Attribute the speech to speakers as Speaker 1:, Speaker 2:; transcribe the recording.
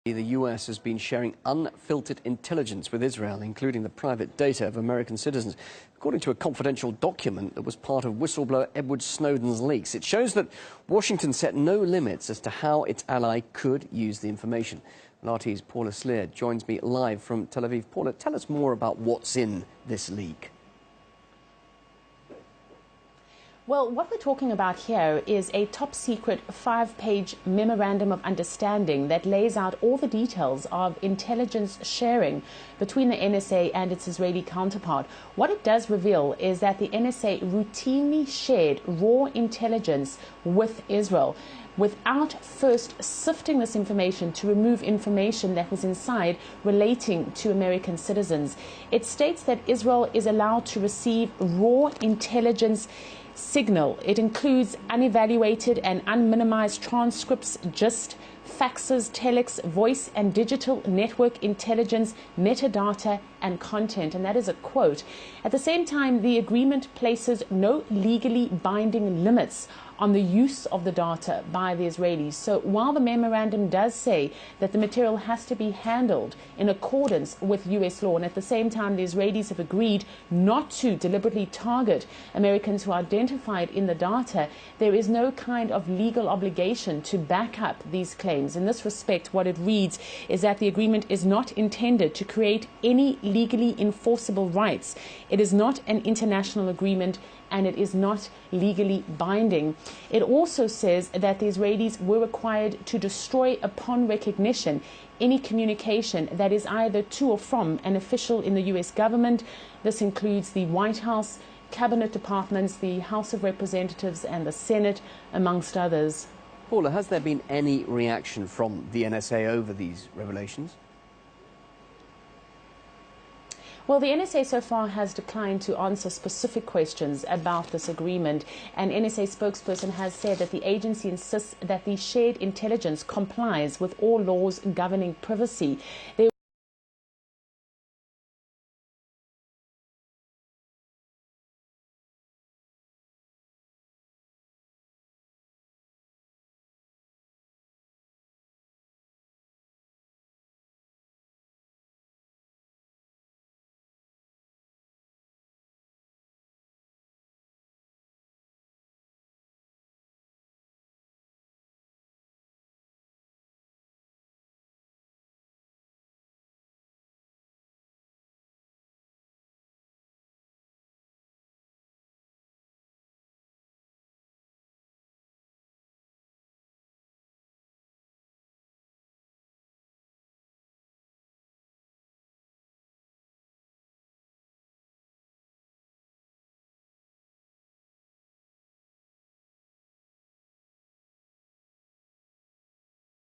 Speaker 1: The US has been sharing unfiltered intelligence with Israel, including the private data of American citizens, according to a confidential document that was part of whistleblower Edward Snowden's leaks. It shows that Washington set no limits as to how its ally could use the information. RT's Paula Sleer joins me live from Tel Aviv. Paula, tell us more about what's in this leak.
Speaker 2: Well, what we're talking about here is a top-secret 5-page memorandum of understanding that lays out all the details of intelligence sharing between the NSA and its Israeli counterpart. What it does reveal is that the NSA routinely shared raw intelligence with Israel without first sifting this information to remove information that was inside relating to American citizens. It states that Israel is allowed to receive raw intelligence signal. It includes unevaluated and unminimized transcripts, gist, faxes, telex, voice and digital network intelligence, metadata and content. And that is a quote. At the same time, the agreement places no legally binding limits on the use of the data by the Israelis. So while the memorandum does say that the material has to be handled in accordance with US law, and at the same time the Israelis have agreed not to deliberately target Americans who are identified in the data, there is no kind of legal obligation to back up these claims. In this respect, what it reads is that the agreement is not intended to create any legally enforceable rights. It is not an international agreement and it is not legally binding. It also says that the Israelis were required to destroy upon recognition any communication that is either to or from an official in the US government. This includes the White House, cabinet departments, the House of Representatives and the Senate, amongst others.
Speaker 1: Paula, has there been any reaction from the NSA over these revelations?
Speaker 2: Well, the NSA so far has declined to answer specific questions about this agreement. An NSA spokesperson has said that the agency insists that the shared intelligence complies with all laws governing privacy. There